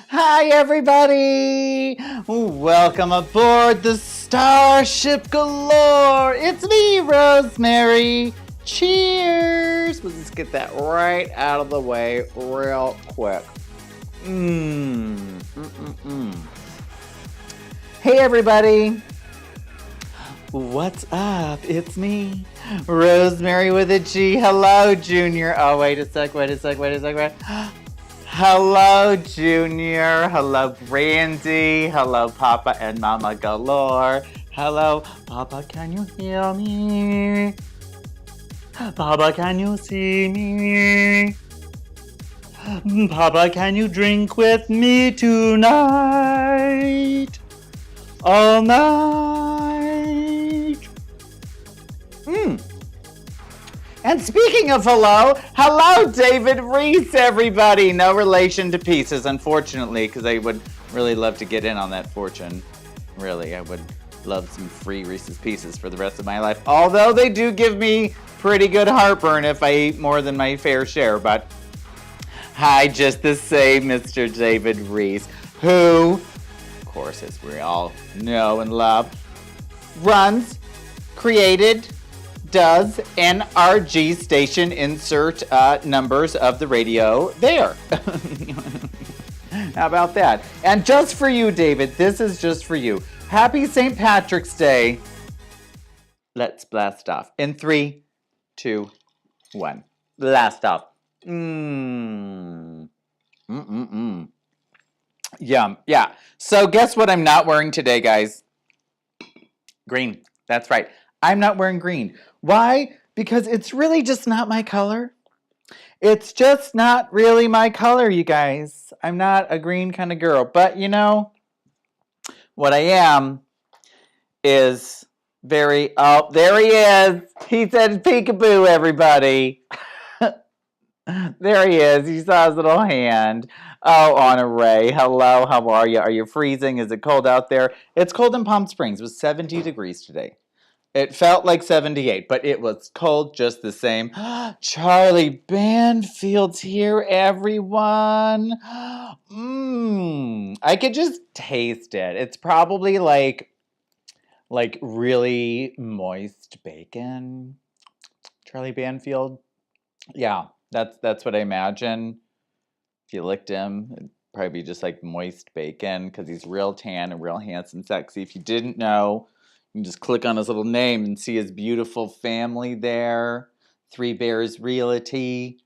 Hi, everybody! Welcome aboard the Starship Galore! It's me, Rosemary! Cheers! We'll just get that right out of the way real quick. Hey, everybody! What's up? It's me, Rosemary with a G. Hello, Junior. Oh, wait a sec. Hello, Junior. Hello, Brandy. Hello, Papa and Mama Galore. Hello, Papa, can you hear me? Papa, can you see me? Papa, can you drink with me tonight? All night. And speaking of hello, David Reese, everybody. No relation to Pieces, unfortunately, because I would really love to get in on that fortune. Really, I would love some free Reese's Pieces for the rest of my life. Although they do give me pretty good heartburn if I eat more than my fair share. But hi, just the same, Mr. David Reese, who, of course, as we all know and love, runs, created, does NRG station, insert numbers of the radio there. How about that? And just for you, David, this is just for you. Happy St. Patrick's Day. Let's blast off. In 3, 2, 1. Blast off. Yum. Yeah. So guess what I'm not wearing today, guys? Green. That's right. I'm not wearing green. Why? Because it's really just not my color. It's just not really my color, you guys. I'm not a green kind of girl. But you know, what I am is very... Oh, there he is. He said peekaboo, everybody. There he is. You saw his little hand. Oh, Anna Ray. Hello, how are you? Are you freezing? Is it cold out there? It's cold in Palm Springs. It was 70 degrees today. It felt like 78, but it was cold just the same. Charlie Banfield's here, everyone. I could just taste it. It's probably like really moist bacon. Charlie Banfield. Yeah, that's what I imagine. If you licked him, it'd probably be just like moist bacon because he's real tan and real handsome, sexy. If you didn't know, you can just click on his little name and see his beautiful family there. Three Bears Realty.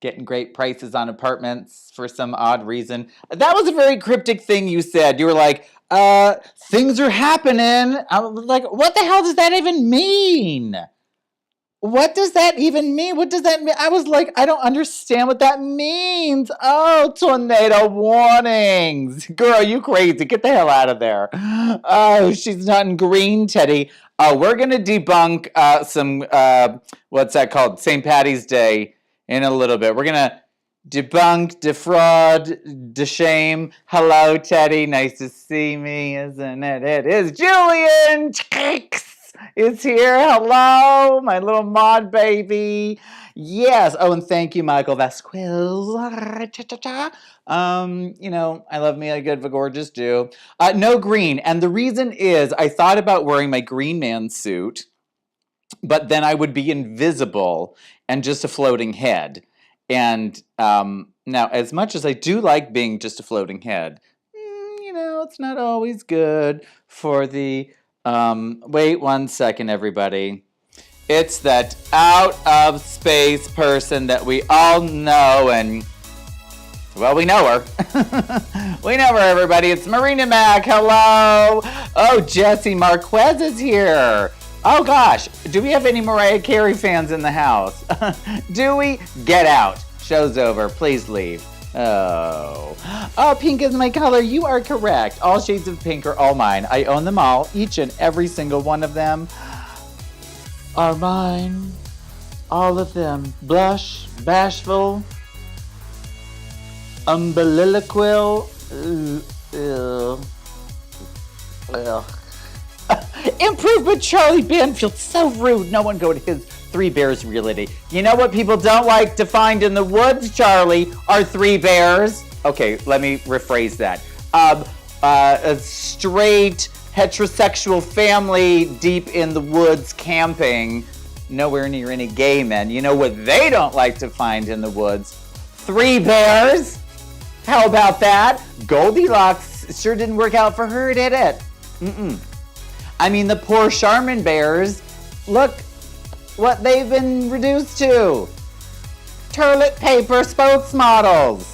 Getting great prices on apartments for some odd reason. That was a very cryptic thing you said. You were like, things are happening. I was like, what the hell does that even mean? What does that even mean? What does that mean? I was like, I don't understand what that means. Oh, tornado warnings. Girl, you crazy. Get the hell out of there. Oh, she's not in green, Teddy. Oh, we're going to debunk some, what's that called? St. Patty's Day in a little bit. We're going to debunk, defraud, defame. Hello, Teddy. Nice to see me, isn't it? It is Julian is here. Hello, my little mod baby. Yes. Oh, and thank you, Michael Vasquez. I love me a good gorgeous Jew. No green. And the reason is I thought about wearing my Green Man suit, but then I would be invisible and just a floating head. And now, as much as I do like being just a floating head, it's not always good for the... wait 1 second, everybody. It's that out of space person that we all know, and well, we know her. We know her, everybody. It's Marina Mac. Hello. Oh, Jesse Marquez is here. Oh gosh, do we have any Mariah Carey fans in the house? Do we? Get out. Show's over. Please leave. Oh, pink is my color. You are correct. All shades of pink are all mine. I own them all. Each and every single one of them are mine. All of them. Blush, bashful, umbilical. Improvement Charlie Banfield. So rude. No one go to his Three Bears reality. You know what people don't like to find in the woods, Charlie, are three bears. Okay, let me rephrase that. A straight heterosexual family deep in the woods camping, nowhere near any gay men. You know what they don't like to find in the woods? Three bears. How about that? Goldilocks sure didn't work out for her, did it? I mean, the poor Charmin bears, look what they've been reduced to. Toilet paper spokesmodels.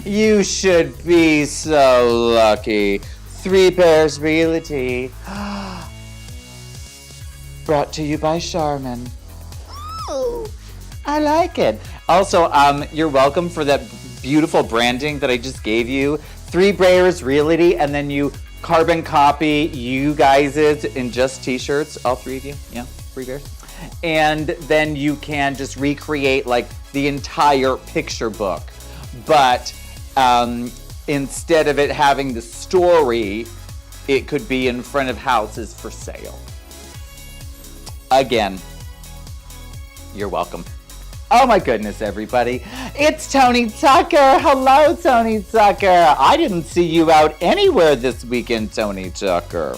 You should be so lucky. Three Bears Realty. Brought to you by Charmin. Oh, I like it. Also, you're welcome for that beautiful branding that I just gave you. Three Bears Realty, and then you carbon copy you guys' in just t-shirts, all three of you, yeah, Three Bears. And then you can just recreate like the entire picture book. But instead of it having the story, it could be in front of houses for sale. Again, you're welcome. Oh my goodness, everybody. It's Tony Tucker. Hello, Tony Tucker. I didn't see you out anywhere this weekend, Tony Tucker.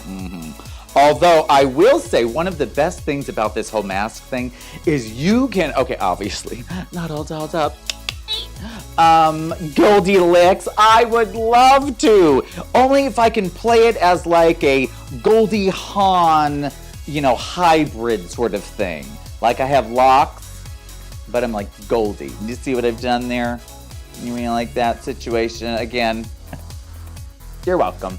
Although I will say one of the best things about this whole mask thing is you can, okay, obviously, not all dolled up. Goldilocks, I would love to. Only if I can play it as like a Goldie Hawn, hybrid sort of thing. Like I have locks, but I'm like Goldie. You see what I've done there? You mean like that situation? Again, you're welcome.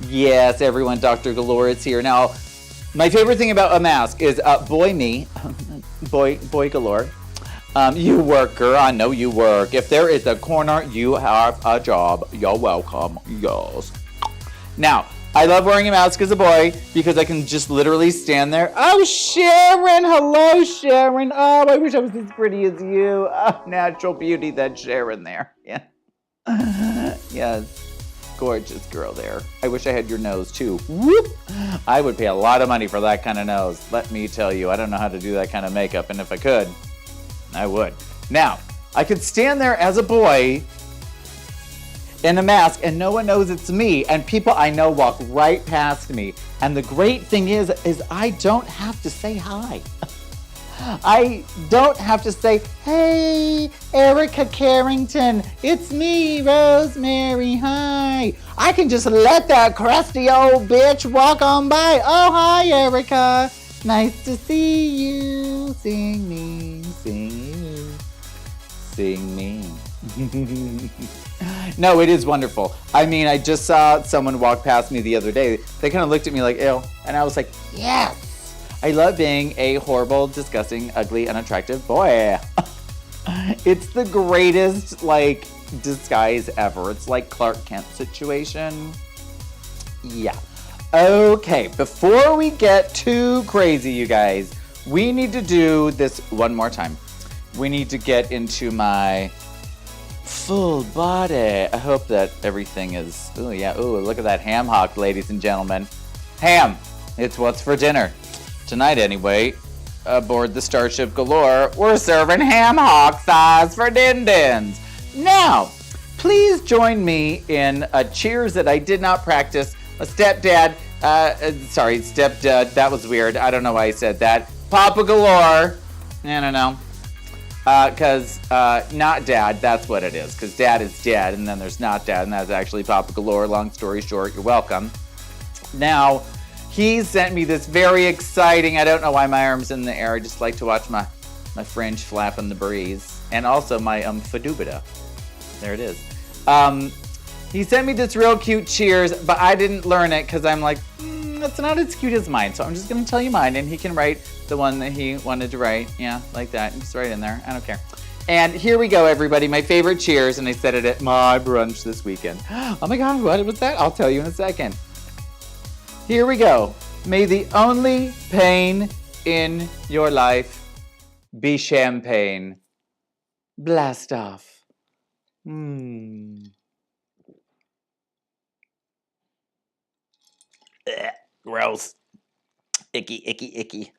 Yes, everyone, Dr. Galore is here. Now, my favorite thing about a mask is boy Galore. You work, girl. I know you work. If there is a corner, you have a job. You're welcome. Yes. Now, I love wearing a mask as a boy because I can just literally stand there. Oh, Sharon. Hello, Sharon. Oh, I wish I was as pretty as you. Oh, natural beauty, that Sharon there. Yeah. Yes. Gorgeous girl there. I wish I had your nose too. Whoop! I would pay a lot of money for that kind of nose. Let me tell you, I don't know how to do that kind of makeup, and if I could, I would. Now, I could stand there as a boy in a mask and no one knows it's me, and people I know walk right past me. And the great thing is I don't have to say hi. I don't have to say, hey, Erica Carrington, it's me, Rosemary, hi. I can just let that crusty old bitch walk on by. Oh, hi, Erica. Nice to see you. Sing me, sing you, sing me. No, it is wonderful. I mean, I just saw someone walk past me the other day. They kind of looked at me like, ew. And I was like, yes. I love being a horrible, disgusting, ugly, unattractive boy. It's the greatest, disguise ever. It's like Clark Kent situation. Yeah. Okay, before we get too crazy, you guys, we need to do this one more time. We need to get into my full body. I hope that everything is, oh yeah, oh, look at that ham hock, ladies and gentlemen. Ham, it's what's for dinner. Tonight anyway, aboard the Starship Galore, we're serving ham hock thighs for din-dins. Now, please join me in a cheers that I did not practice. A stepdad, stepdad, that was weird. I don't know why I said that. Papa Galore, I don't know. Because not dad, that's what it is. Because dad is dead, and then there's not dad, and that's actually Papa Galore. Long story short, you're welcome. Now, he sent me this very exciting, I don't know why my arm's in the air. I just like to watch my fringe flap in the breeze. And also my fadubita. There it is. He sent me this real cute cheers, but I didn't learn it because I'm like, that's not as cute as mine. So I'm just going to tell you mine, and he can write the one that he wanted to write. Yeah, like that. Just right in there. I don't care. And here we go, everybody. My favorite cheers, and I said it at my brunch this weekend. Oh my God, what was that? I'll tell you in a second. Here we go. May the only pain in your life be champagne. Blast off. Gross. Icky, icky, icky.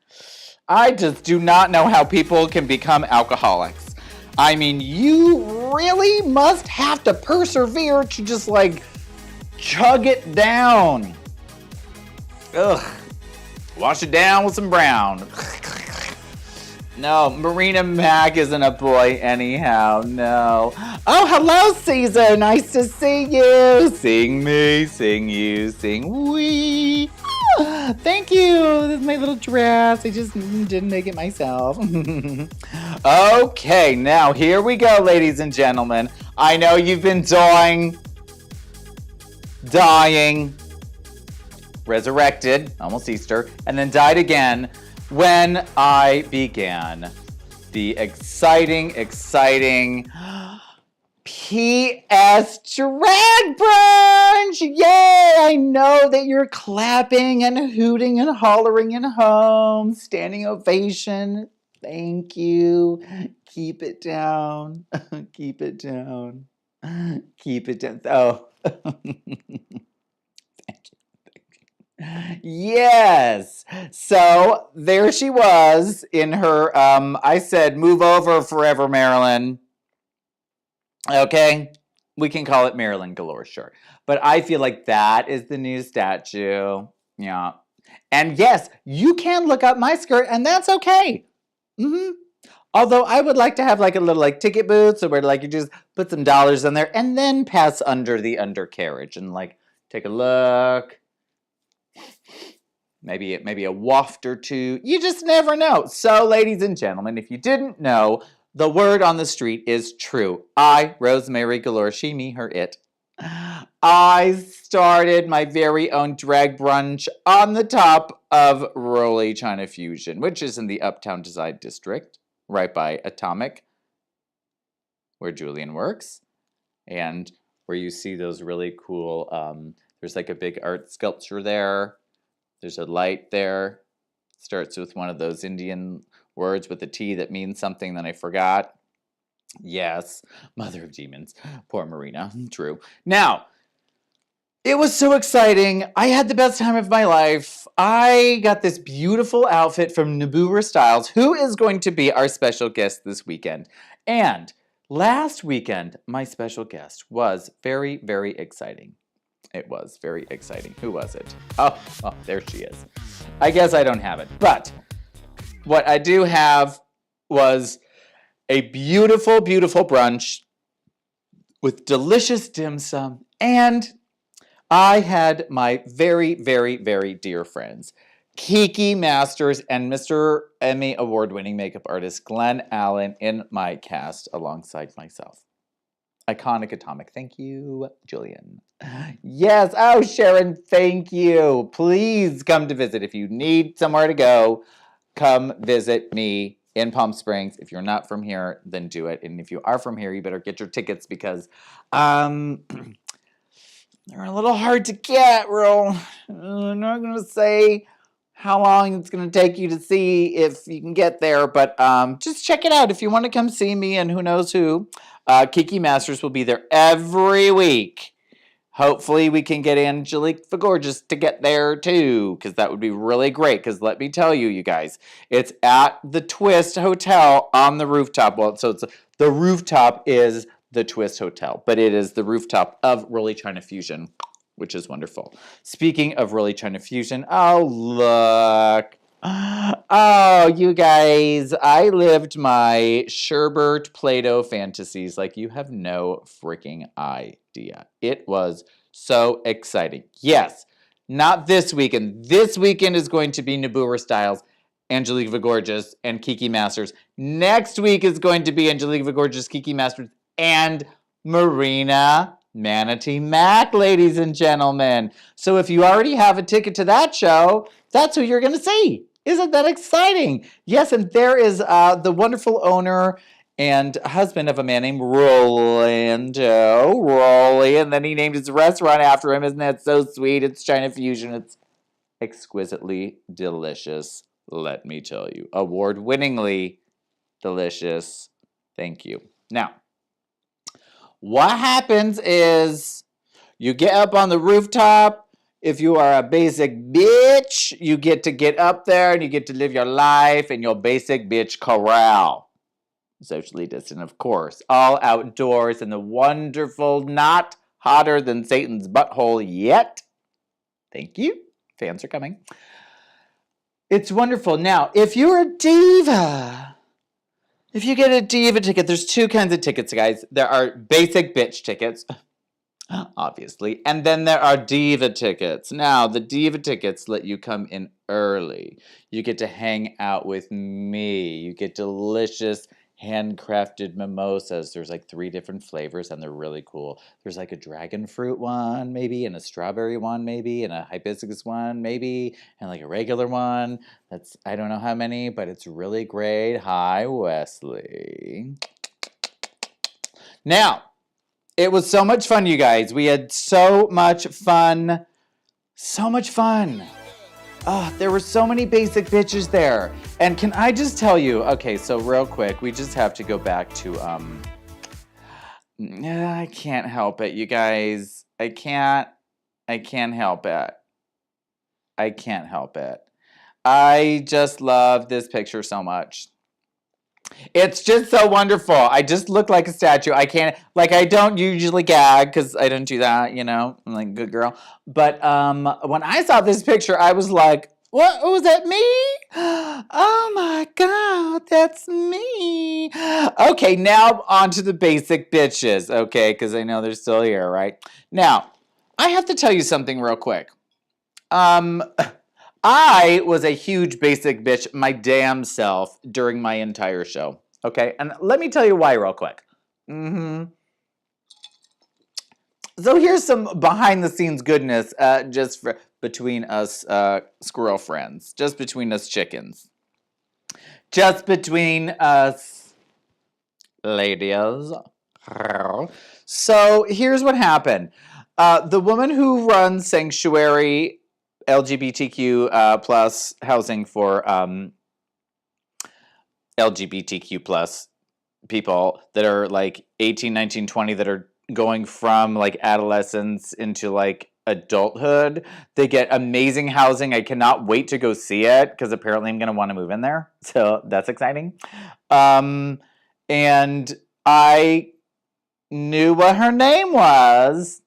I just do not know how people can become alcoholics. I mean, you really must have to persevere to just like chug it down. Ugh. Wash it down with some brown. No, Marina Mac isn't a boy anyhow, no. Oh, hello, Caesar. Nice to see you. Sing me, sing you, sing we. Oh, thank you. This is my little dress. I just didn't make it myself. Okay, now here we go, ladies and gentlemen. I know you've been dying, resurrected, almost Easter, and then died again when I began the exciting PS Drag Brunch! Yay! I know that you're clapping and hooting and hollering in home. Standing ovation. Thank you. Keep it down. Keep it down. Keep it down. Oh. Yes. So there she was in her, I said, move over forever, Marilyn. Okay. We can call it Marilyn Galore, sure. But I feel like that is the new statue. Yeah. And yes, you can look up my skirt and that's okay. Although I would like to have like a little like ticket booth so where like you just put some dollars in there and then pass under the undercarriage and like take a look. Maybe a waft or two. You just never know. So, ladies and gentlemen, if you didn't know, the word on the street is true. I, Rosemary Galore, she, me, her, it. I started my very own drag brunch on the top of Rolly China Fusion, which is in the Uptown Design District, right by Atomic, where Julian works, and where you see those really cool, there's like a big art sculpture there. There's a light there. Starts with one of those Indian words with a T that means something that I forgot. Yes, mother of demons. Poor Marina. True. Now, it was so exciting. I had the best time of my life. I got this beautiful outfit from Nabura Styles, who is going to be our special guest this weekend. And last weekend, my special guest was very, very exciting. It was very exciting. Who was it? Oh, there she is. I guess I don't have it. But what I do have was a beautiful, beautiful brunch with delicious dim sum. And I had my very, very, very dear friends, Kiki Masters and Mr. Emmy award-winning makeup artist Glenn Allen in my cast alongside myself. Iconic Atomic. Thank you, Julian. Yes. Oh, Sharon, thank you. Please come to visit. If you need somewhere to go, come visit me in Palm Springs. If you're not from here, then do it. And if you are from here, you better get your tickets because They're a little hard to get, real. I'm not going to say how long it's going to take you to see if you can get there, but just check it out if you want to come see me and who knows who. Kiki Masters will be there every week. Hopefully we can get Angelique the Gorgeous to get there too, because that would be really great. Because let me tell you, you guys, it's at the Twist Hotel on the rooftop. Well, so the rooftop is the Twist Hotel, but it is the rooftop of Really China Fusion, which is wonderful. Speaking of Really China Fusion, oh look. Oh, you guys, I lived my Sherbert Play-Doh fantasies like you have no freaking idea. It was so exciting. Yes, not this weekend. This weekend is going to be Nabooer Styles, Angelique the Gorgeous, and Kiki Masters. Next week is going to be Angelique the Gorgeous, Kiki Masters, and Marina Manatee Mac, ladies and gentlemen. So if you already have a ticket to that show, that's who you're going to see. Isn't that exciting? Yes, and there is the wonderful owner and husband of a man named Rolando. Rolly, and then he named his restaurant after him. Isn't that so sweet? It's China Fusion. It's exquisitely delicious, let me tell you. Award-winningly delicious. Thank you. Now, what happens is you get up on the rooftop. If you are a basic bitch, you get up there and you get to live your life in your basic bitch corral. Socially distant, of course. All outdoors in the wonderful, not hotter than Satan's butthole yet. Thank you. Fans are coming. It's wonderful. Now, if you're a diva, if you get a diva ticket, there's two kinds of tickets, guys. There are basic bitch tickets, obviously, and then there are diva tickets. Now, the diva tickets let you come in early. You get to hang out with me. You get delicious handcrafted mimosas. There's like 3 different flavors and they're really cool. There's like a dragon fruit one, maybe, and a strawberry one, maybe, and a hibiscus one, maybe, and like a regular one. That's, I don't know how many, but it's really great. Hi, Wesley. Now, it was so much fun, you guys. We had so much fun. So much fun. Oh, there were so many basic bitches there. And can I just tell you, okay, so real quick, we just have to go back to, I can't help it, you guys. I can't help it. I can't help it. I just love this picture so much. It's just so wonderful. I just look like a statue. I can't, like, I don't usually gag because I don't do that, you know. I'm like, good girl. But when I saw this picture, I was like, what? Was that me? Oh my God, that's me. Okay, now on to the basic bitches, okay, because I know they're still here, right? Now, I have to tell you something real quick. I was a huge basic bitch my damn self during my entire show, okay? And let me tell you why real quick. So here's some behind-the-scenes goodness just for between us squirrel friends, just between us chickens, just between us ladies. So here's what happened. The woman who runs Sanctuary LGBTQ plus housing for LGBTQ plus people that are like 18, 19, 20 that are going from like adolescence into like adulthood. They get amazing housing. I cannot wait to go see it because apparently I'm going to want to move in there. So that's exciting. And I knew what her name was.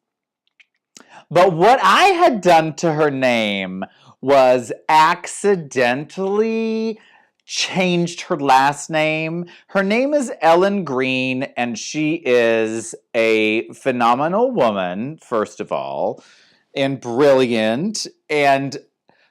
But what I had done to her name was accidentally changed her last name. Her name is Ellen Green, and she is a phenomenal woman, first of all, and brilliant. And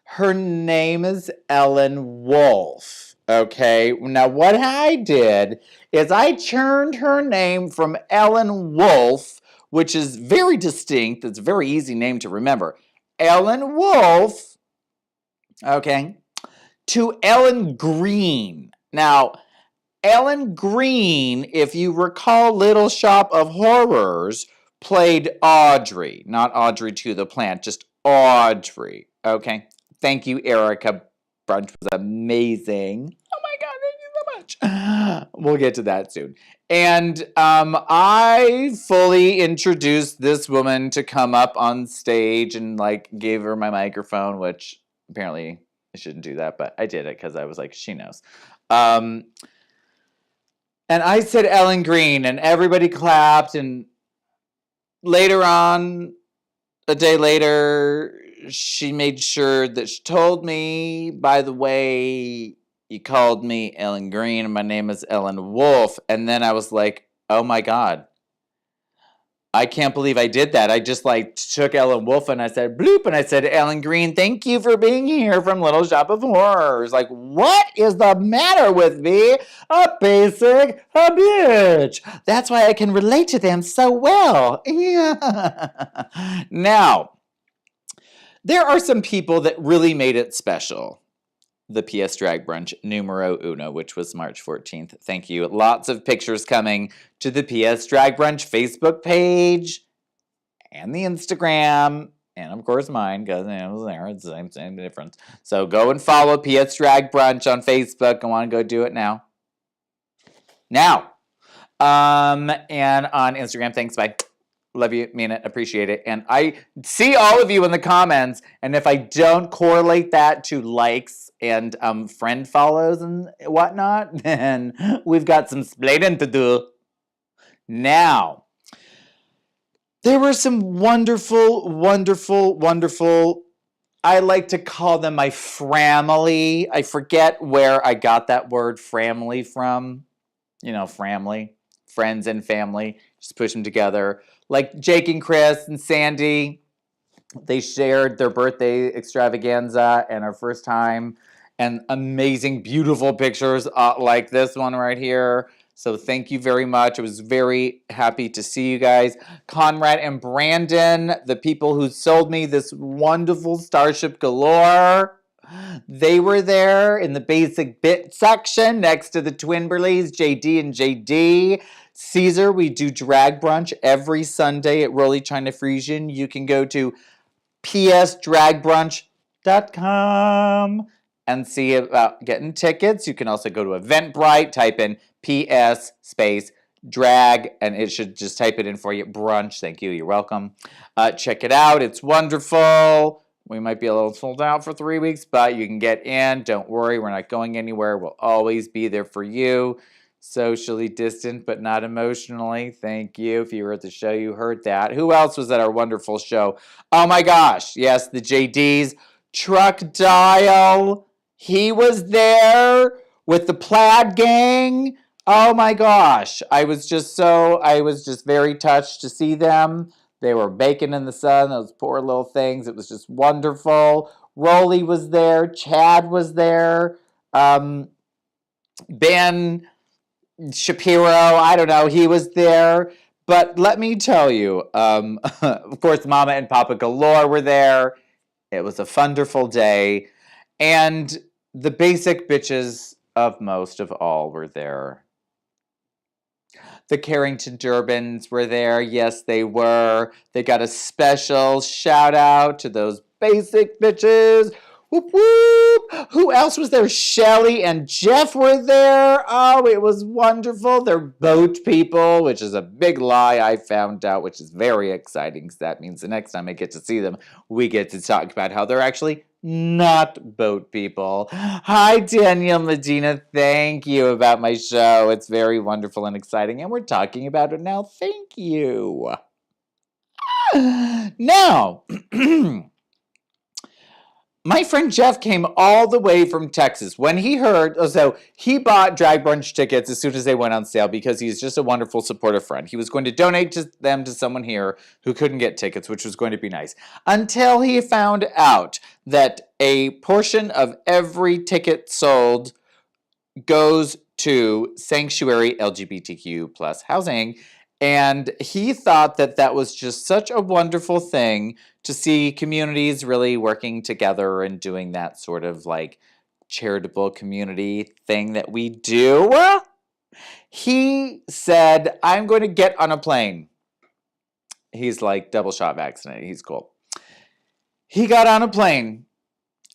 her name is Ellen Wolf. Okay, now what I did is I churned her name from Ellen Wolf, which is very distinct. It's a very easy name to remember. Ellen Wolf, okay, to Ellen Green. Now, Ellen Green, if you recall Little Shop of Horrors, played Audrey, not Audrey to the plant, just Audrey. Okay. Thank you, Erica. Brunch was amazing. Oh my God, thank you so much. We'll get to that soon. And I fully introduced this woman to come up on stage and like gave her my microphone, which apparently I shouldn't do that, but I did it because I was like, she knows. And I said Ellen Green, and everybody clapped. And later on, a day later, she made sure that she told me, by the way, you called me Ellen Green, and my name is Ellen Wolf. And then I was like, oh my God, I can't believe I did that. I just like took Ellen Wolf and I said bloop, and I said, Ellen Green, thank you for being here from Little Shop of Horrors. Like, what is the matter with me? A basic a bitch. That's why I can relate to them so well. Yeah. Now, there are some people that really made it special. The PS Drag Brunch numero uno, which was March 14th. Thank you. Lots of pictures coming to the PS Drag Brunch Facebook page and the Instagram, and of course mine, because it was there. It's the same difference. So go and follow PS Drag Brunch on Facebook. I want to go do it now. Now. And on Instagram. Thanks, bye. Love you, mean it, appreciate it. And I see all of you in the comments, and if I don't correlate that to likes and friend follows and whatnot, then we've got some splaining to do. Now, there were some wonderful, I like to call them my framily. I forget where I got that word framily from. You know, framily, friends and family. Just push them together. Like Jake and Chris and Sandy, they shared their birthday extravaganza and our first time, and amazing, beautiful pictures like this one right here. So thank you very much. I was very happy to see you guys. Conrad and Brandon, the people who sold me this wonderful Starship Galore, they were there in the basic bit section next to the Twinberleys, JD and JD. Caesar, we do drag brunch every Sunday at Rolly China Frisian. You can go to psdragbrunch.com and see about getting tickets. You can also go to Eventbrite, type in PS space drag, and it should just type it in for you. Brunch, thank you, you're welcome. Check it out, it's wonderful. We might be a little sold out for 3 weeks, but you can get in. Don't worry, we're not going anywhere. We'll always be there for you. Socially distant, but not emotionally. Thank you. If you were at the show, you heard that. Who else was at our wonderful show? Oh my gosh. Yes, the JD's. Truck Dial. He was there with the Plaid Gang. Oh my gosh. I was just very touched to see them. They were baking in the sun, those poor little things. It was just wonderful. Rolly was there. Chad was there. Ben Shapiro, I don't know, he was there. But let me tell you, of course, Mama and Papa Galore were there. It was a wonderful day. And the basic bitches of most of all were there. The Carrington Durbans were there. Yes, they were. They got a special shout out to those basic bitches. Whoop, whoop. Who else was there? Shelly and Jeff were there. Oh, it was wonderful. They're boat people, which is a big lie I found out, which is very exciting because that means the next time I get to see them, we get to talk about how they're actually not boat people. Hi, Danielle Medina. Thank you about my show. It's very wonderful and exciting, and we're talking about it now. Thank you. Now, my friend Jeff came all the way from Texas. When he heard, so he bought drag brunch tickets as soon as they went on sale because he's just a wonderful supportive friend. He was going to donate them to someone here who couldn't get tickets, which was going to be nice. Until he found out that a portion of every ticket sold goes to Sanctuary LGBTQ plus housing. And he thought that that was just such a wonderful thing to see communities really working together and doing that sort of like charitable community thing that we do. He said, I'm going to get on a plane He's like double shot vaccinated. He's cool. He got on a plane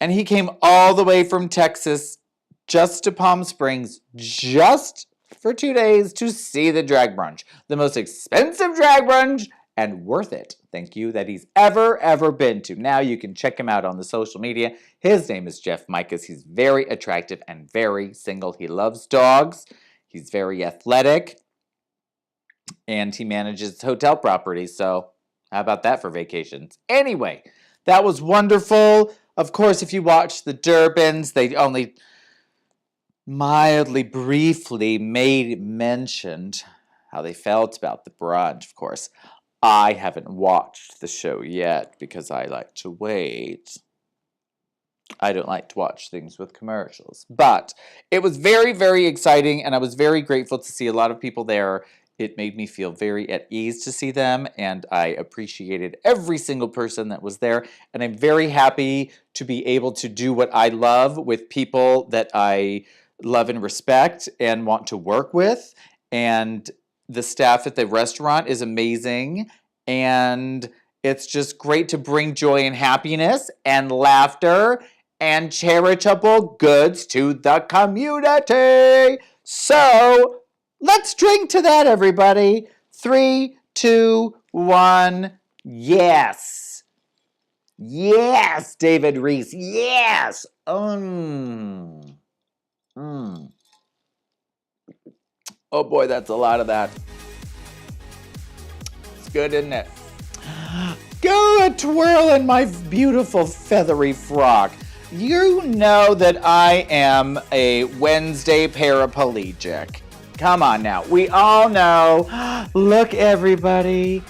and he came all the way from Texas just to Palm Springs just for 2 days to see the drag brunch. The most expensive drag brunch and worth it, thank you, that he's ever been to. Now you can check him out on the social media. His name is Jeff Micas. He's very attractive and very single. He loves dogs. He's very athletic. And he manages hotel properties. So how about that for vacations? Anyway, that was wonderful. Of course, if you watch the Durbans, they only mildly, briefly mentioned how they felt about the brunch, of course. I haven't watched the show yet because I like to wait. I don't like to watch things with commercials. But it was very exciting, and I was very grateful to see a lot of people there. It made me feel very at ease to see them, and I appreciated every single person that was there. And I'm very happy to be able to do what I love with people that I love and respect and want to work with. And the staff at the restaurant is amazing, and it's just great to bring joy and happiness and laughter and charitable goods to the community. So let's drink to that, everybody. 3, 2, 1. Yes. Yes, David Reese. Yes. Oh boy, that's a lot of that. It's good, isn't it? Go a twirl in my beautiful feathery frock. You know that I am a Wednesday paraplegic. Come on now. We all know. Look, everybody.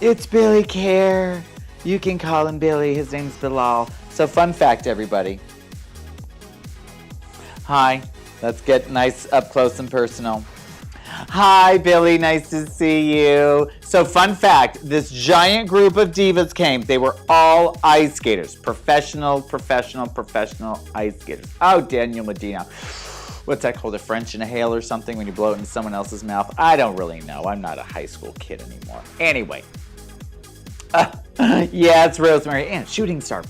It's Billy Care. You can call him Billy. His name's Bilal. So fun fact, everybody. Hi. Let's get nice up close and personal. Hi, Billy. Nice to see you. So, fun fact, this giant group of divas came. They were all ice skaters. Professional ice skaters. Oh, Daniel Medina. What's that called? A French inhale or something when you blow it into someone else's mouth? I don't really know. I'm not a high school kid anymore. Anyway. Yeah, it's Rosemary and Shooting Star.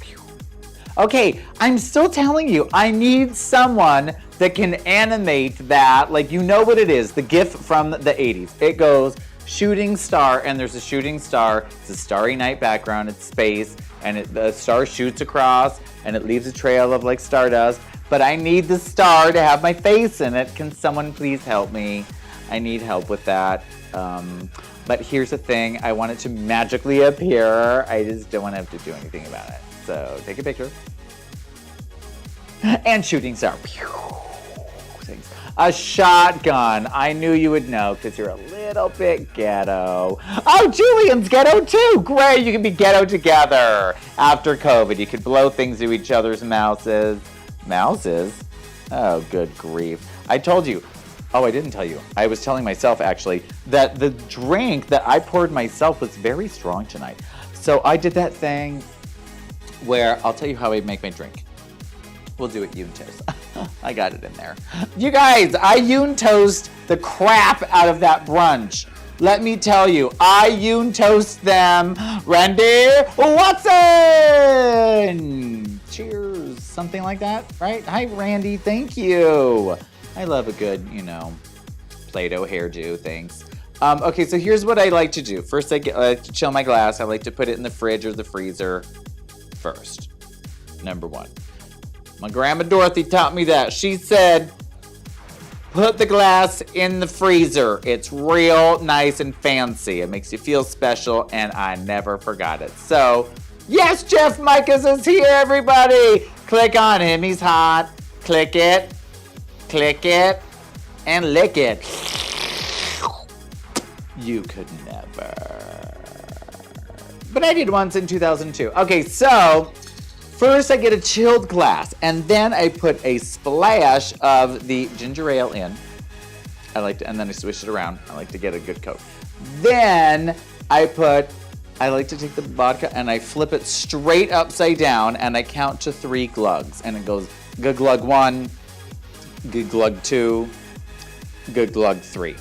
Okay, I'm still telling you, I need someone that can animate that. Like, you know what it is, the GIF from the 80s. It goes shooting star, and there's a shooting star. It's a starry night background, it's space, and the star shoots across, and it leaves a trail of, like, stardust. But I need the star to have my face in it. Can someone please help me? I need help with that. But here's the thing, I want it to magically appear. I just don't want to have to do anything about it. So take a picture. And shooting star. A shotgun. I knew you would know because you're a little bit ghetto. Oh, Julian's ghetto too. Great, you can be ghetto together. After COVID, you could blow things to each other's mouses. Mouses? Oh, good grief. I told you. Oh, I didn't tell you. I was telling myself, actually, that the drink that I poured myself was very strong tonight. So I did that thing where I'll tell you how I make my drink. We'll do it Yoon Toast. I got it in there. You guys, I Yoon Toast the crap out of that brunch. Let me tell you, I Yoon Toast them. Randy Watson! Cheers. Something like that, right? Hi, Randy. Thank you. I love a good, Play-Doh hairdo. Thanks. Okay, so here's what I like to do. First, I like to chill my glass. I like to put it in the fridge or the freezer first. Number one. My grandma Dorothy taught me that. She said, put the glass in the freezer. It's real nice and fancy. It makes you feel special, and I never forgot it. So, yes, Jeff Micas is here, everybody. Click on him. He's hot. Click it, and lick it. You could never. But I did once in 2002. Okay, so first I get a chilled glass, and then I put a splash of the ginger ale in. And then I swish it around. I like to get a good coat. Then I like to take the vodka and I flip it straight upside down, and I count to 3 glugs, and it goes good glug 1, good glug 2, good glug 3.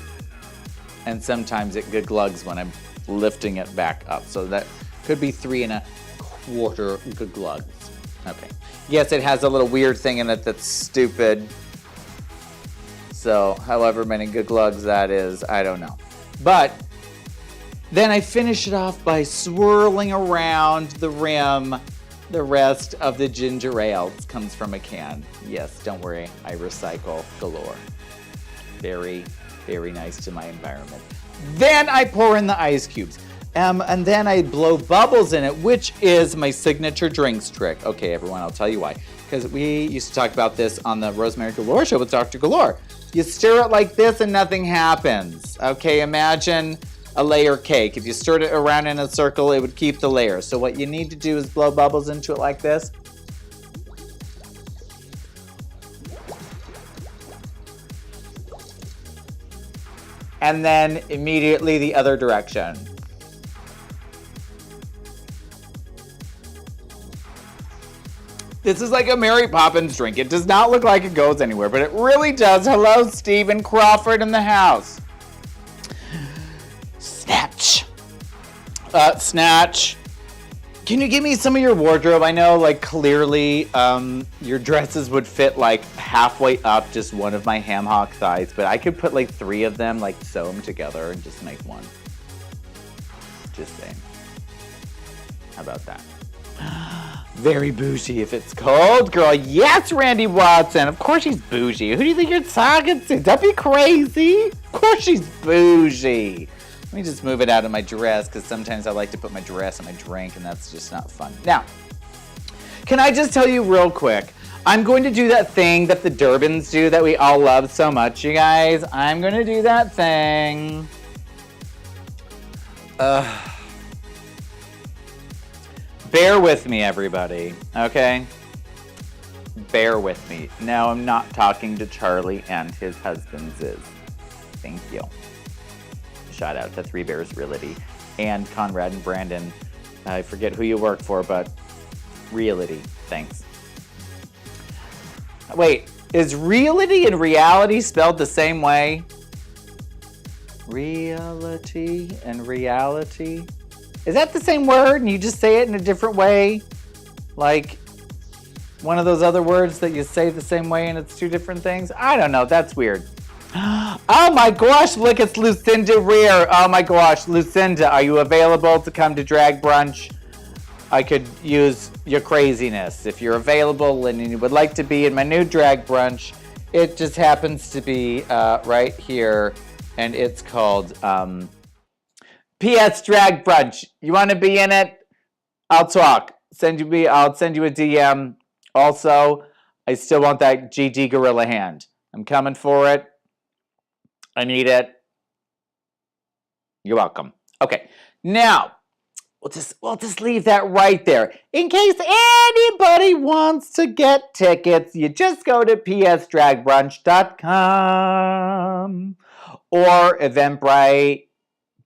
And sometimes it good glugs when I'm lifting it back up. So that could be 3¼ glugs. Okay. Yes, it has a little weird thing in it that's stupid. So however many glugs that is, I don't know. But then I finish it off by swirling around the rim. The rest of the ginger ale comes from a can. Yes, don't worry, I recycle galore. Very, very nice to my environment. Then I pour in the ice cubes. And then I blow bubbles in it, which is my signature drinks trick. Okay, everyone, I'll tell you why. Because we used to talk about this on the Rosemary Galore show with Dr. Galore. You stir it like this and nothing happens. Okay, imagine a layer cake. If you stirred it around in a circle, it would keep the layer. So what you need to do is blow bubbles into it like this. And then immediately the other direction. This is like a Mary Poppins drink. It does not look like it goes anywhere, but it really does. Hello, Stephen Crawford in the house. Snatch. Snatch. Can you give me some of your wardrobe? I know, like, clearly your dresses would fit, like, halfway up just one of my ham hock thighs, but I could put, like, 3 of them, like, sew them together and just make one. Just saying. How about that? Very bougie if it's cold, girl. Yes, Randy Watson. Of course she's bougie. Who do you think you're talking to? Don't be crazy. Of course she's bougie. Let me just move it out of my dress because sometimes I like to put my dress in my drink and that's just not fun. Now, can I just tell you real quick? I'm going to do that thing that the Durbans do that we all love so much, you guys. I'm going to do that thing. Bear with me, everybody, okay? Bear with me. No, I'm not talking to Charlie and his husband, Ziz. Thank you. Shout out to Three Bears Realty and Conrad and Brandon. I forget who you work for, but Realty, thanks. Wait, is realty and reality spelled the same way? Realty and reality? Is that the same word and you just say it in a different way? Like one of those other words that you say the same way and it's 2 different things? I don't know, that's weird. Oh my gosh, look, it's Lucinda Rear. Oh my gosh, Lucinda, are you available to come to Drag Brunch? I could use your craziness. If you're available and you would like to be in my new Drag Brunch, it just happens to be right here and it's called PS Drag Brunch. You want to be in it? I'll talk. I'll send you a DM. Also, I still want that GD gorilla hand. I'm coming for it. I need it. You're welcome. Okay. Now, we'll just leave that right there. In case anybody wants to get tickets, you just go to psdragbrunch.com or Eventbrite.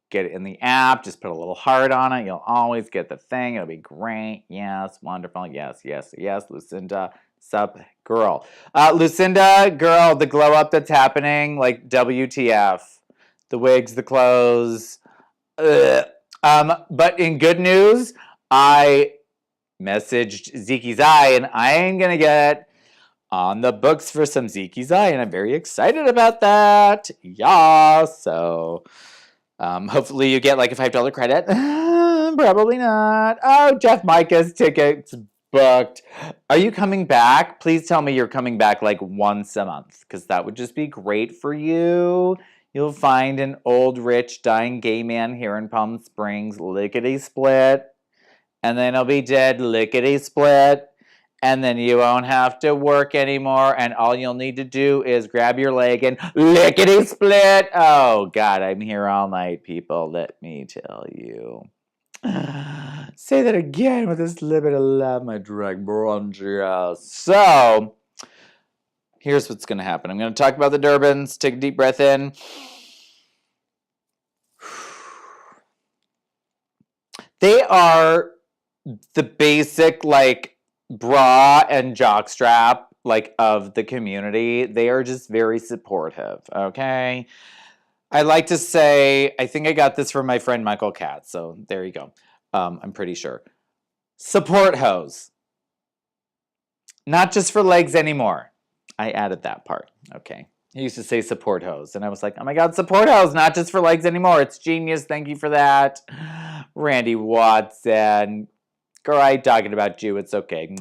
Get it in the app. Just put a little heart on it. You'll always get the thing. It'll be great. Yes, wonderful. Yes, yes, yes. Lucinda, sup, girl. Lucinda, girl, the glow up that's happening, like WTF. The wigs, the clothes. Ugh. But in good news, I messaged Zeki's Eye, and I am going to get on the books for some Zeki's Eye, and I'm very excited about that. Yeah, so... hopefully you get like a $5 credit. Probably not. Oh, Jeff Micah's tickets booked. Are you coming back? Please tell me you're coming back like once a month because that would just be great for you. You'll find an old, rich, dying gay man here in Palm Springs, lickety-split. And then he'll be dead, lickety-split. And then you won't have to work anymore, and all you'll need to do is grab your leg and lickety-split. Oh, God, I'm here all night, people. Let me tell you. Say that again with this little bit of love, my drag brunch. So, here's what's going to happen. I'm going to talk about the Durbans. Take a deep breath in. They are the basic, like, bra and jockstrap, like, of the community. They are just very supportive, okay? I like to say, I think I got this from my friend Michael Katz, so there you go. I'm pretty sure. Support hose. Not just for legs anymore. I added that part. Okay. He used to say support hose, and I was like, oh my God, support hose, not just for legs anymore. It's genius. Thank you for that. Randy Watson. Girl, I ain't talking about you. It's okay.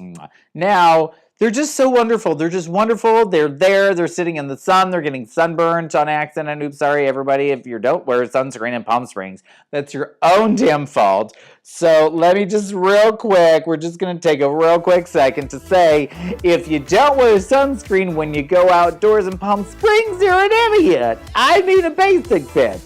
Now, they're just so wonderful. They're just wonderful. They're there. They're sitting in the sun. They're getting sunburned on accident. Oops, sorry, everybody. If you don't wear sunscreen in Palm Springs, that's your own damn fault. So let me just real quick, we're just going to take a real quick second to say, if you don't wear sunscreen when you go outdoors in Palm Springs, you're an idiot. I mean a basic bitch.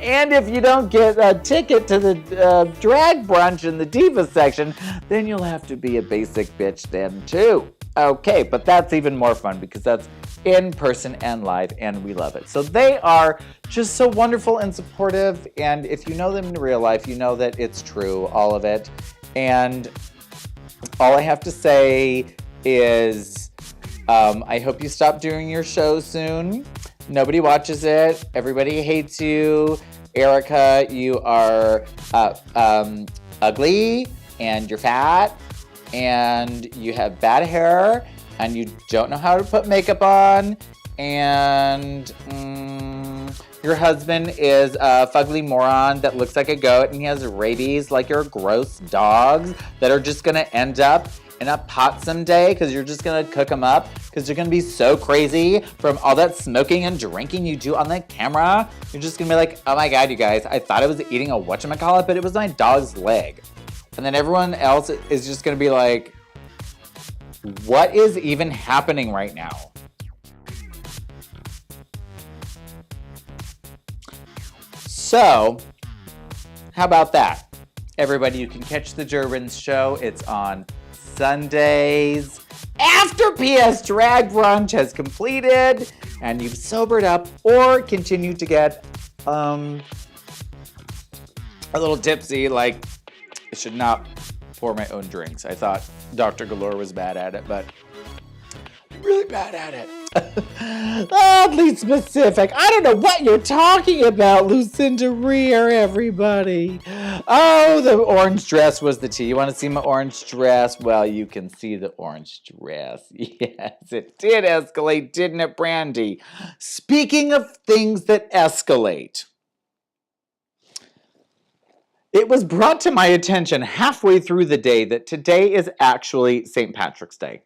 And if you don't get a ticket to the drag brunch in the diva section, then you'll have to be a basic bitch then too. Okay, but that's even more fun because that's in person and live, and we love it. So they are just so wonderful and supportive, and if you know them in real life, you know that it's true, all of it. And all I have to say is I hope you stop doing your show soon. Nobody watches it. Everybody hates you. Erica, you are ugly, and you're fat, and you have bad hair, and you don't know how to put makeup on, and your husband is a fugly moron that looks like a goat, and he has rabies like your gross dogs that are just gonna end up in a pot someday because you're just gonna cook them up because you're gonna be so crazy from all that smoking and drinking you do on the camera. You're just gonna be like, oh my God, you guys, I thought I was eating a whatchamacallit, but it was my dog's leg. And then everyone else is just gonna be like, what is even happening right now? So, how about that? Everybody, you can catch the Durbin's show. It's on Sundays after PS Drag Brunch has completed and you've sobered up or continue to get a little tipsy. Like, I should not pour my own drinks. I thought Dr. Galore was bad at it, but I'm really bad at it. Oddly specific. I don't know what you're talking about, Lucinda Rear, everybody. Oh, the orange dress was the tea. You want to see my orange dress? Well, you can see the orange dress. Yes, it did escalate, didn't it, Brandy? Speaking of things that escalate, it was brought to my attention halfway through the day that today is actually St. Patrick's Day.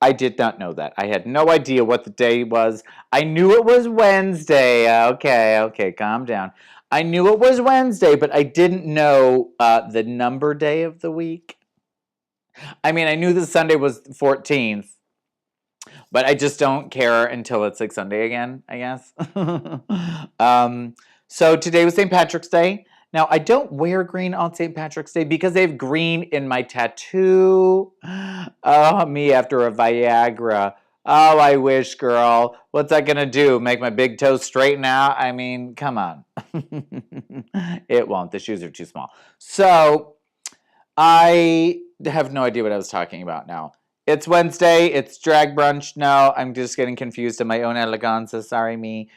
I did not know that. I had no idea what the day was. I knew it was Wednesday. Okay, calm down. I knew it was Wednesday, but I didn't know the number day of the week. I mean, I knew the Sunday was 14th, but I just don't care until it's like Sunday again, I guess. So today was St. Patrick's Day. Now, I don't wear green on St. Patrick's Day because I have green in my tattoo. Oh, me after a Viagra. Oh, I wish, girl. What's that gonna do? Make my big toe straighten out? I mean, come on. It won't. The shoes are too small. So, I have no idea what I was talking about now. It's Wednesday. It's drag brunch. No, I'm just getting confused in my own eleganza. Sorry, me.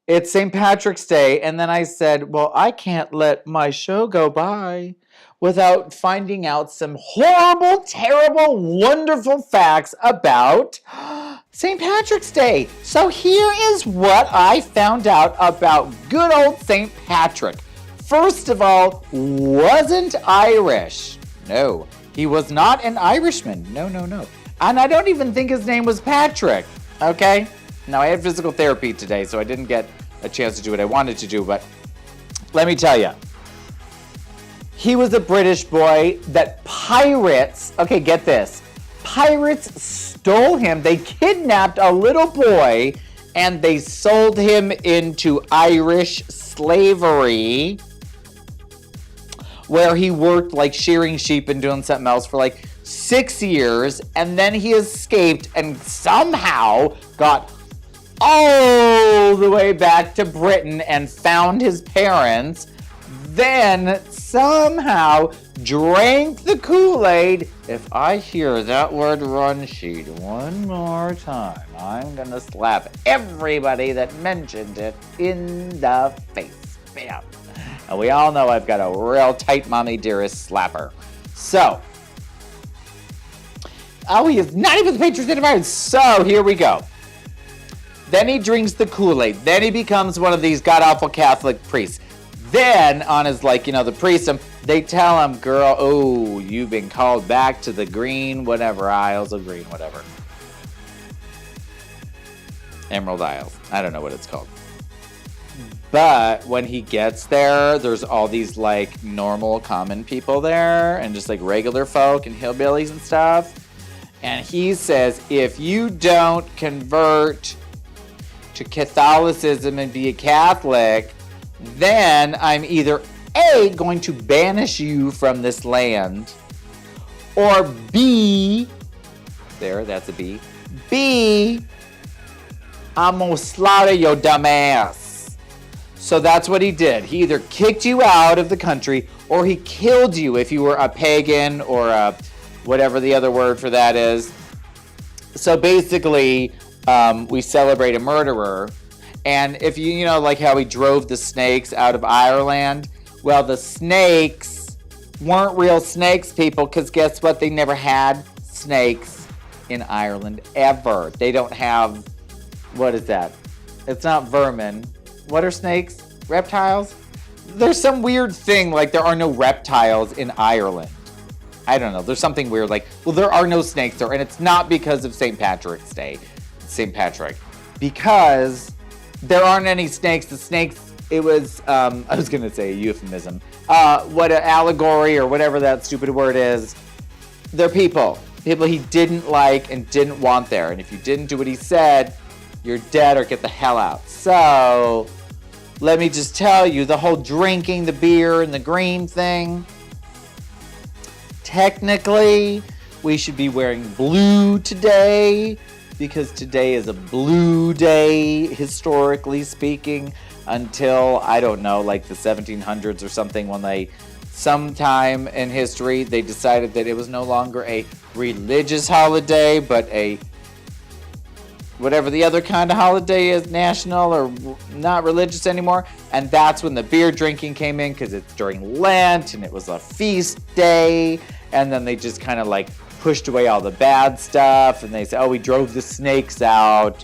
It's St. Patrick's Day, and then I said, well, I can't let my show go by without finding out some horrible, terrible, wonderful facts about St. Patrick's Day. So here is what I found out about good old St. Patrick. First of all, wasn't Irish. No, he was not an Irishman. No. And I don't even think his name was Patrick, okay? Now, I had physical therapy today, so I didn't get a chance to do what I wanted to do, but let me tell you. He was a British boy that pirates, okay, get this. Pirates stole him. They kidnapped a little boy, and they sold him into Irish slavery, where he worked like shearing sheep and doing something else for like 6 years, and then he escaped and somehow got all the way back to Britain and found his parents. then somehow drank the Kool-Aid. If I hear that word run sheet one more time, I'm gonna slap everybody that mentioned it in the face. Bam. And we all know I've got a real tight mommy dearest slapper. So, oh, he is not even the patron saint of Ireland. So, here we go. Then he drinks the Kool-Aid. Then he becomes one of these god-awful Catholic priests. Then, on his, the priestdom, they tell him, girl, oh, you've been called back to the green, whatever, Isles of Green, whatever. Emerald Isles. I don't know what it's called. But when he gets there, there's all these, normal, common people there, and just, regular folk and hillbillies and stuff. And he says, if you don't convert to Catholicism and be a Catholic, then I'm either A, going to banish you from this land, or B, that's a B, B, I'm gonna slaughter your dumb ass. So that's what he did. He either kicked you out of the country, or he killed you if you were a pagan or a whatever the other word for that is. So basically, we celebrate a murderer. And if you know, how he drove the snakes out of Ireland, well, the snakes weren't real snakes, people, because guess what? They never had snakes in Ireland, ever. They don't have, what is that? It's not vermin. What are snakes? Reptiles? There's some weird thing, there are no reptiles in Ireland. I don't know. There's something weird, well, there are no snakes there, and it's not because of St. Patrick's Day. St. Patrick. Because there aren't any snakes. The snakes, it was, I was going to say a euphemism. What an allegory or whatever that stupid word is. They're people. People he didn't like and didn't want there. And if you didn't do what he said, you're dead or get the hell out. So, let me just tell you, the whole drinking the beer and the green thing, technically, we should be wearing blue today, because today is a blue day, historically speaking, until, I don't know, the 1700s or something, when sometime in history, they decided that it was no longer a religious holiday, but a, whatever the other kind of holiday is, national or not religious anymore. And that's when the beer drinking came in, because it's during Lent, and it was a feast day, and then they just kind of pushed away all the bad stuff, and they said, oh, we drove the snakes out.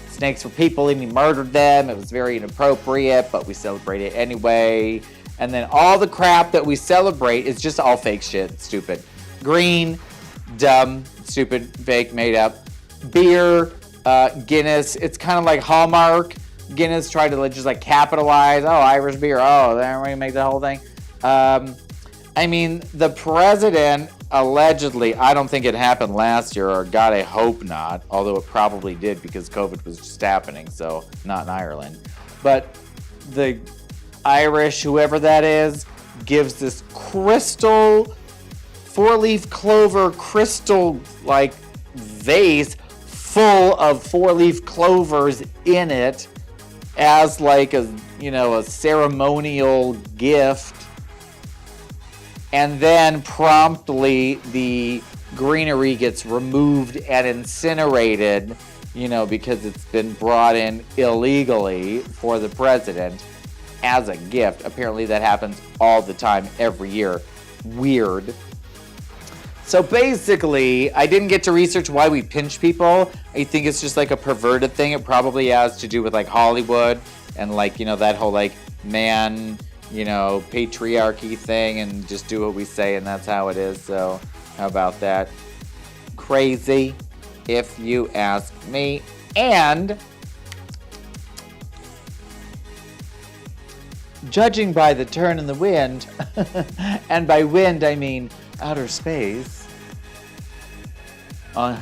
Snakes were people, and we murdered them. It was very inappropriate, but we celebrate it anyway. And then all the crap that we celebrate is just all fake shit, stupid. Green, dumb, stupid, fake, made up. Beer, Guinness, it's kind of like Hallmark. Guinness tried to just capitalize, oh, Irish beer, oh, then we make the whole thing. The president, allegedly, I don't think it happened last year, or God, I hope not, although it probably did because COVID was just happening, so not in Ireland. But the Irish, whoever that is, gives this crystal, four-leaf clover crystal, vase full of four-leaf clovers in it as a ceremonial gift. And then promptly the greenery gets removed and incinerated, because it's been brought in illegally for the president as a gift. Apparently that happens all the time, every year. Weird. So basically, I didn't get to research why we pinch people. I think it's just a perverted thing. It probably has to do with Hollywood and that whole man, patriarchy thing, and just do what we say, and that's how it is. So how about that? Crazy, if you ask me. And judging by the turn in the wind, and by wind I mean outer space,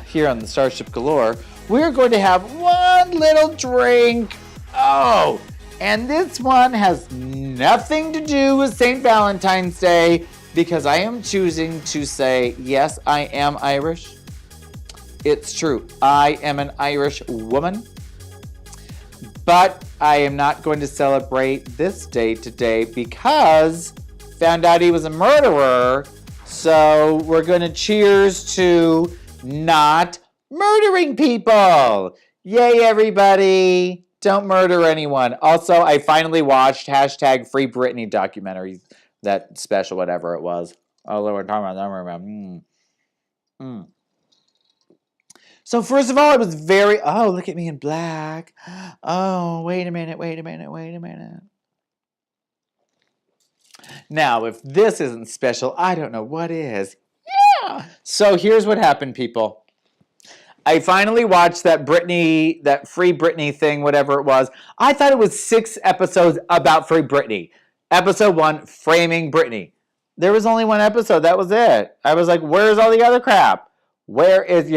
here on the Starship Galore, we're going to have one little drink. Oh, and this one has nothing to do with St. Valentine's Day, because I am choosing to say, yes, I am Irish. It's true. I am an Irish woman. But I am not going to celebrate this day today because found out he was a murderer. So we're going to cheers to not murdering people. Yay, everybody. Don't murder anyone. Also, I finally watched hashtag Free Britney documentary, that special, whatever it was. Although we're talking about, I don't remember. So first of all, I was very, oh, look at me in black. Oh, wait a minute. Now, if this isn't special, I don't know what is. Yeah. So here's what happened, people. I finally watched that Britney, that Free Britney thing, whatever it was. I thought it was 6 episodes about Free Britney. Episode 1, Framing Britney. There was only 1 episode. That was it. I was like, where's all the other crap? Where is,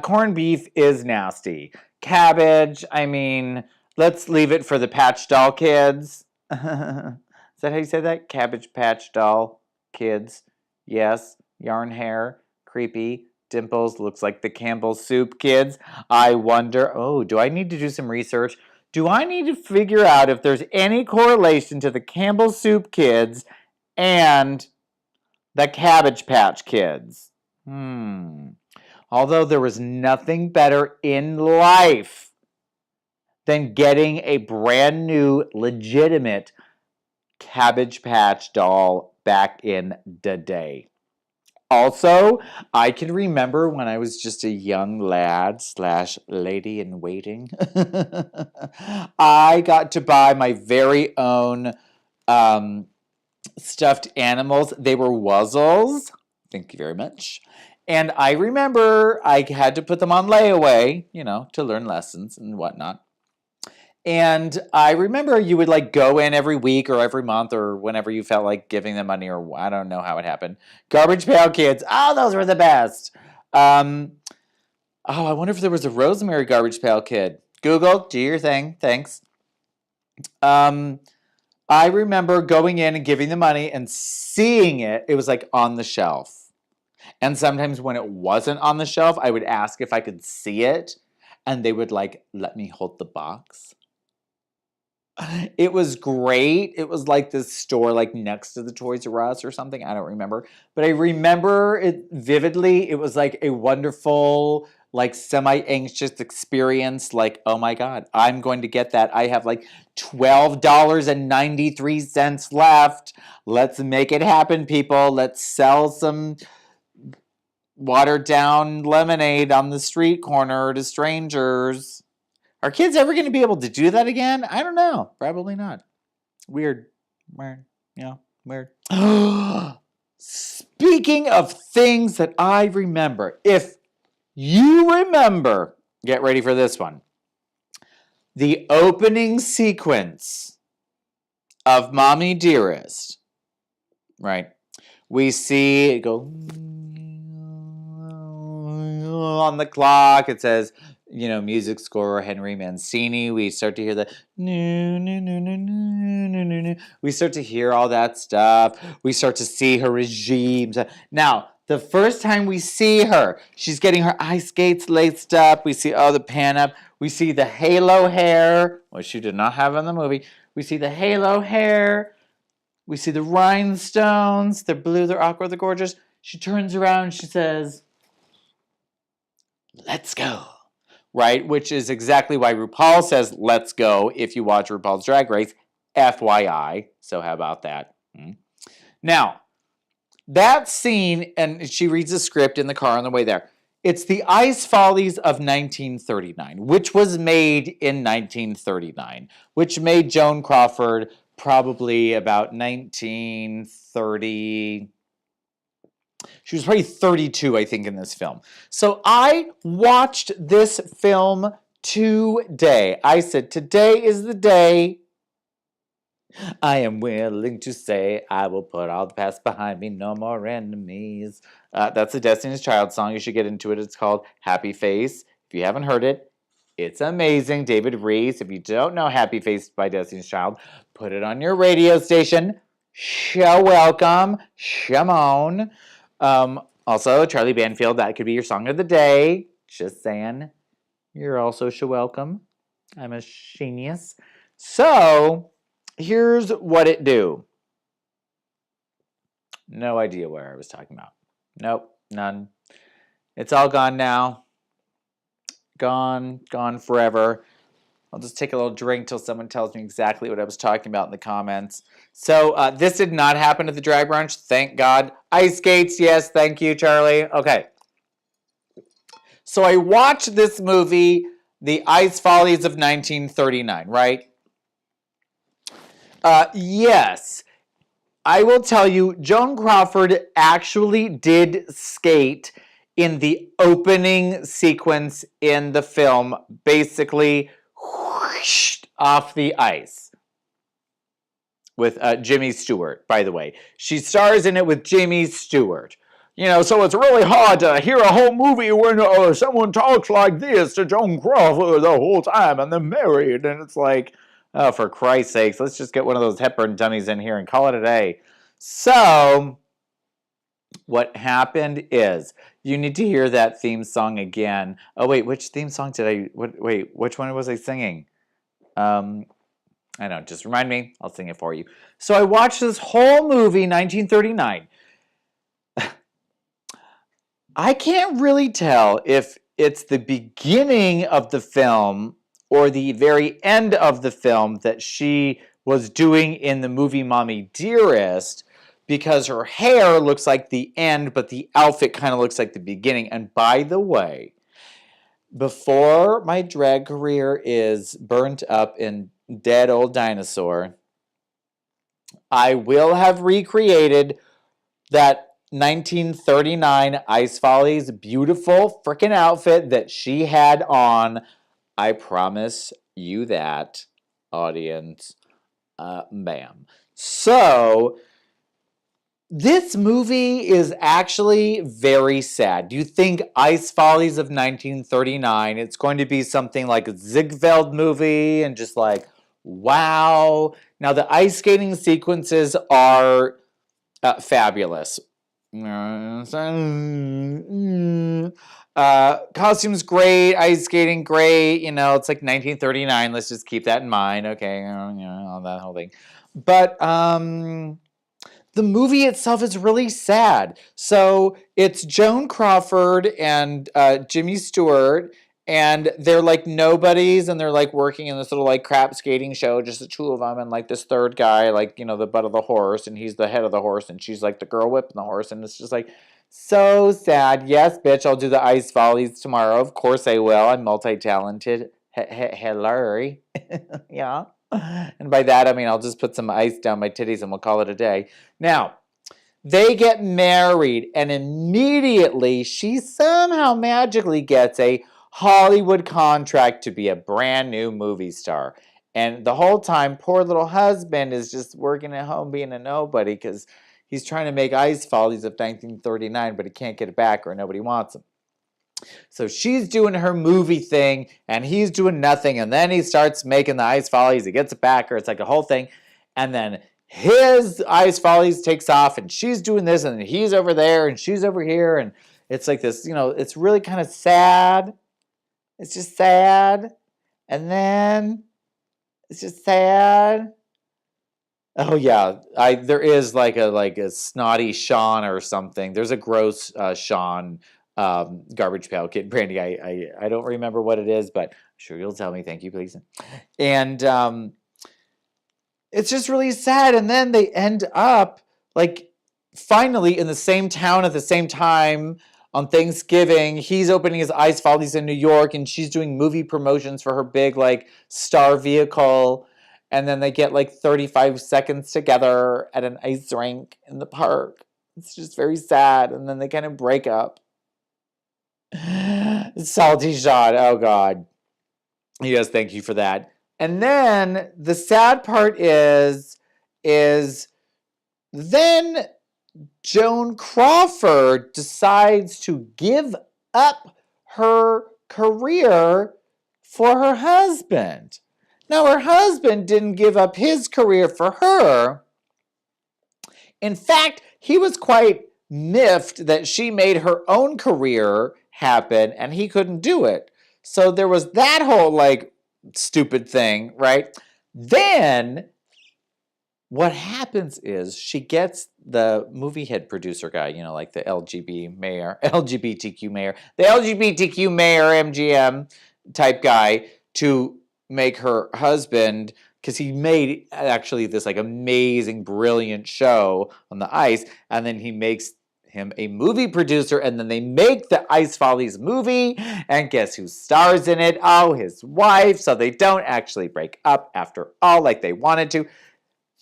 corned beef is nasty. Cabbage, I mean, let's leave it for the Patch Doll kids. Is that how you say that? Cabbage Patch Doll kids. Yes. Yarn hair. Creepy. Dimples. Looks like the Campbell Soup kids. I wonder, do I need to do some research? Do I need to figure out if there's any correlation to the Campbell Soup kids and the Cabbage Patch kids? Although there was nothing better in life than getting a brand new, legitimate Cabbage Patch doll back in the day. Also, I can remember when I was just a young lad / lady in waiting, I got to buy my very own stuffed animals. They were Wuzzles. Thank you very much. And I remember I had to put them on layaway, to learn lessons and whatnot. And I remember you would like go in every week or every month or whenever you felt like giving them money, or I don't know how it happened. Garbage Pail Kids. Oh, those were the best. I wonder if there was a Rosemary Garbage Pail Kid. Google, do your thing. Thanks. I remember going in and giving the money and seeing it. It was like on the shelf. And sometimes when it wasn't on the shelf, I would ask if I could see it. And they would like let me hold the box. It was great. It was like this store like next to the Toys R Us or something. I don't remember. But I remember it vividly. It was like a wonderful, like semi-anxious experience. Like, oh my God, I'm going to get that. I have like $12.93 left. Let's make it happen, people. Let's sell some watered down lemonade on the street corner to strangers. Are kids ever going to be able to do that again? I don't know. Probably not. Weird. Yeah, weird. Speaking of things that I remember, if you remember, get ready for this one. The opening sequence of Mommy Dearest, right? We see it go on the clock. It says, music score Henry Mancini. We start to hear the we start to hear all that stuff. We start to see her regimes. Now, the first time we see her, she's getting her ice skates laced up. We see the pan up. We see the halo hair, which she did not have in the movie. We see the halo hair. We see the rhinestones. They're blue, they're aqua, they're gorgeous. She turns around, she says, "Let's go." Right? Which is exactly why RuPaul says, "Let's go," if you watch RuPaul's Drag Race. FYI. So how about that? Now, that scene, and she reads the script in the car on the way there. It's The Ice Follies of 1939, which was made in 1939, which made Joan Crawford probably about 1930. She was probably 32, I think, in this film. So I watched this film today. I said, today is the day I am willing to say I will put all the past behind me, no more enemies. That's a Destiny's Child song. You should get into it. It's called Happy Face. If you haven't heard it, it's amazing. David Reese. If you don't know Happy Face by Destiny's Child, put it on your radio station. Show welcome. Shimon. Also, Charlie Banfield, that could be your song of the day. Just saying. You're also welcome. I'm a genius. So here's what it do. No idea where I was talking about. Nope, none. It's all gone now. Gone forever. I'll just take a little drink till someone tells me exactly what I was talking about in the comments. So this did not happen at the drag brunch, thank God. Ice skates, yes, thank you, Charlie. Okay. So I watched this movie, The Ice Follies of 1939, right? Yes. I will tell you, Joan Crawford actually did skate in the opening sequence in the film, basically whooshed off the ice with Jimmy Stewart, by the way. She stars in it with Jimmy Stewart. You know, so it's really hard to hear a whole movie when someone talks like this to Joan Crawford the whole time and they're married. And it's like, oh, for Christ's sakes, let's just get one of those Hepburn dummies in here and call it a day. So, what happened is, you need to hear that theme song again. Oh, wait, which theme song did I, wait, which one was I singing? I know, just remind me, I'll sing it for you. So I watched this whole movie, 1939. I can't really tell if it's the beginning of the film or the very end of the film that she was doing in the movie Mommy Dearest, because her hair looks like the end, but the outfit kind of looks like the beginning. And by the way, before my drag career is burnt up in dead old dinosaur, I will have recreated that 1939 Ice Follies beautiful freaking outfit that she had on. I promise you that, audience. Bam. So, this movie is actually very sad. Do you think Ice Follies of 1939, it's going to be something like a Ziegfeld movie and just like, wow. Now, the ice skating sequences are fabulous. Costumes great, ice skating great. You know, it's like 1939. Let's just keep that in mind. Okay, you know, all that whole thing. But the movie itself is really sad. So it's Joan Crawford and Jimmy Stewart, and they're like nobodies, and they're like working in this little like crap skating show, just the two of them, and like this third guy, like, you know, the butt of the horse, and he's the head of the horse, and she's like the girl whipping the horse, and it's just like so sad. Yes, bitch, I'll do the Ice Follies tomorrow. Of course I will. I'm multi-talented. Hello. Yeah. And by that, I mean, I'll just put some ice down my titties and we'll call it a day. Now, they get married, and immediately she somehow magically gets a Hollywood contract to be a brand new movie star. And the whole time, poor little husband is just working at home being a nobody because he's trying to make Ice Follies of 1939, but he can't get it back or nobody wants him. So she's doing her movie thing, and he's doing nothing, and then he starts making the Ice Follies. He gets it back, or it's like a whole thing. And then his Ice Follies takes off, and she's doing this, and he's over there, and she's over here, and it's like this, you know, it's really kind of sad. It's just sad. And then it's just sad. Oh yeah, there is like a snotty Sean or something. There's a gross Sean Garbage Pail Kid. Brandy, I don't remember what it is, but I'm sure you'll tell me. Thank you, please. And it's just really sad. And then they end up like finally in the same town at the same time on Thanksgiving. He's opening his Ice Follies in New York, and she's doing movie promotions for her big like star vehicle. And then they get like 35 seconds together at an ice rink in the park. It's just very sad. And then they kind of break up. Salty Sean. Oh, God. Yes, thank you for that. And then the sad part is then Joan Crawford decides to give up her career for her husband. Now, her husband didn't give up his career for her. In fact, he was quite miffed that she made her own career happen and he couldn't do it. So there was that whole like stupid thing, right? Then what happens is she gets the movie head producer guy, you know, like the LGBTQ mayor, the LGBTQ mayor MGM type guy to make her husband, because he made actually this like amazing, brilliant show on the ice, and then he makes him a movie producer, and then they make the Ice Follies movie, and guess who stars in it? Oh, his wife. So they don't actually break up after all like they wanted to.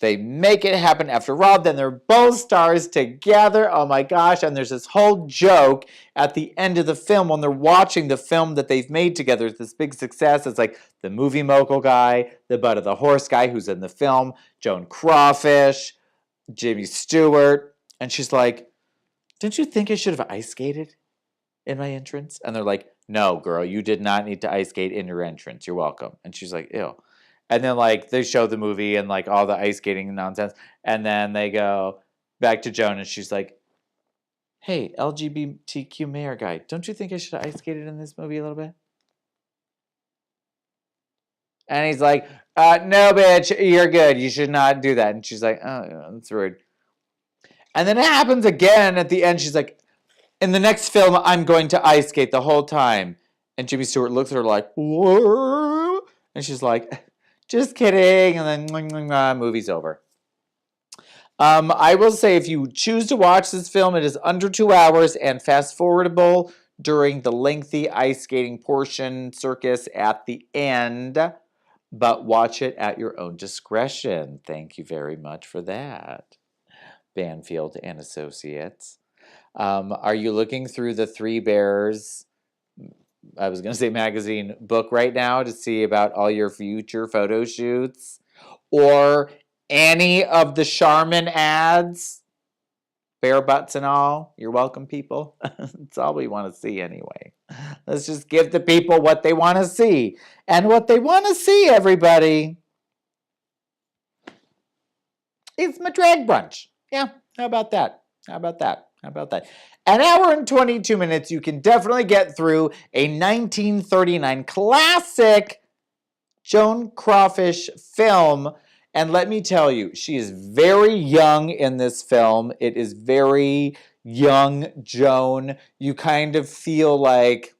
They make it happen after all. Then they're both stars together. Oh my gosh. And there's this whole joke at the end of the film when they're watching the film that they've made together. It's this big success. It's like the movie mogul guy, the butt of the horse guy who's in the film, Joan Crawfish, Jimmy Stewart. And she's like, "Don't you think I should have ice skated in my entrance?" And they're like, "No, girl, you did not need to ice skate in your entrance. You're welcome." And she's like, "Ew." And then like they show the movie and like all the ice skating nonsense. And then they go back to Joan and she's like, "Hey, LGBTQ mayor guy, don't you think I should have ice skated in this movie a little bit?" And he's like, "No, bitch, you're good. You should not do that." And she's like, "Oh, yeah, that's rude." And then it happens again at the end. She's like, "In the next film, I'm going to ice skate the whole time." And Jimmy Stewart looks at her like, "Whoa." And she's like, "Just kidding." And then movie's over. I will say if you choose to watch this film, it is under 2 hours and fast forwardable during the lengthy ice skating portion circus at the end. But watch it at your own discretion. Thank you very much for that, Banfield and Associates. Are you looking through the Three Bears, I was going to say magazine book right now to see about all your future photo shoots? Or any of the Charmin ads? Bare butts and all? You're welcome, people. That's all we want to see anyway. Let's just give the people what they want to see. And what they want to see, everybody, is my drag brunch. Yeah, how about that? How about that? How about that? An hour and 22 minutes, you can definitely get through a 1939 classic Joan Crawfish film. And let me tell you, she is very young in this film. It is very young Joan. You kind of feel like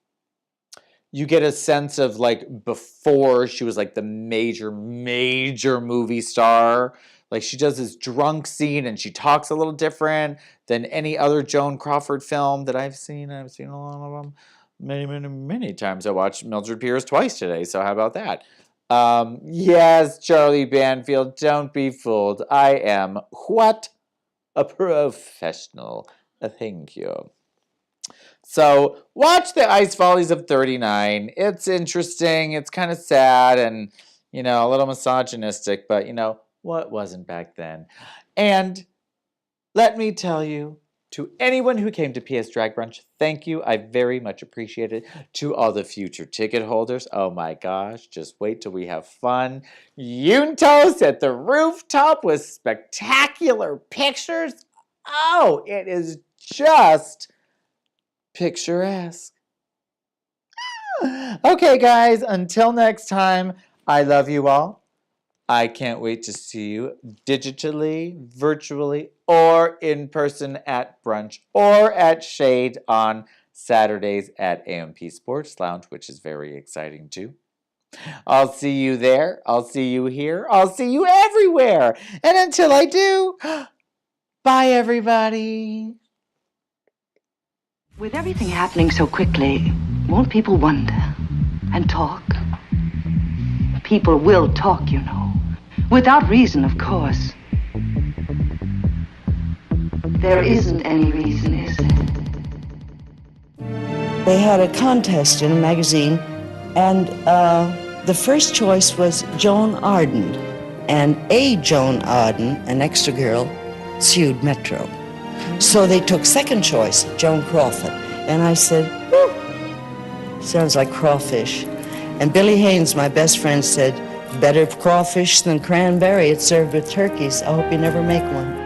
you get a sense of like before she was like the major movie star. Like she does this drunk scene and she talks a little different than any other Joan Crawford film that I've seen. I've seen a lot of them many times. I watched Mildred Pierce twice today, so how about that? Yes, Charlie Banfield, don't be fooled. I am what? A professional. Thank you. So watch the Ice Follies of 39. It's interesting. It's kind of sad and, you know, a little misogynistic, but, you know, what wasn't back then? And let me tell you, to anyone who came to PS Drag Brunch, thank you. I very much appreciate it. To all the future ticket holders, oh my gosh, just wait till we have fun. Yuntos at the rooftop with spectacular pictures. Oh, it is just picturesque. Okay, guys, until next time, I love you all. I can't wait to see you digitally, virtually, or in person at brunch or at Shade on Saturdays at AMP Sports Lounge, which is very exciting too. I'll see you there. I'll see you here. I'll see you everywhere. And until I do, bye everybody. With everything happening so quickly, won't people wonder and talk? People will talk, you know. Without reason, of course. There isn't any reason, is there? They had a contest in a magazine, and the first choice was Joan Arden. And a Joan Arden, an extra girl, sued Metro. So they took second choice, Joan Crawford. And I said, whew, sounds like crawfish. And Billy Haynes, my best friend, said, better crawfish than cranberry. It's served with turkeys. I hope you never make one.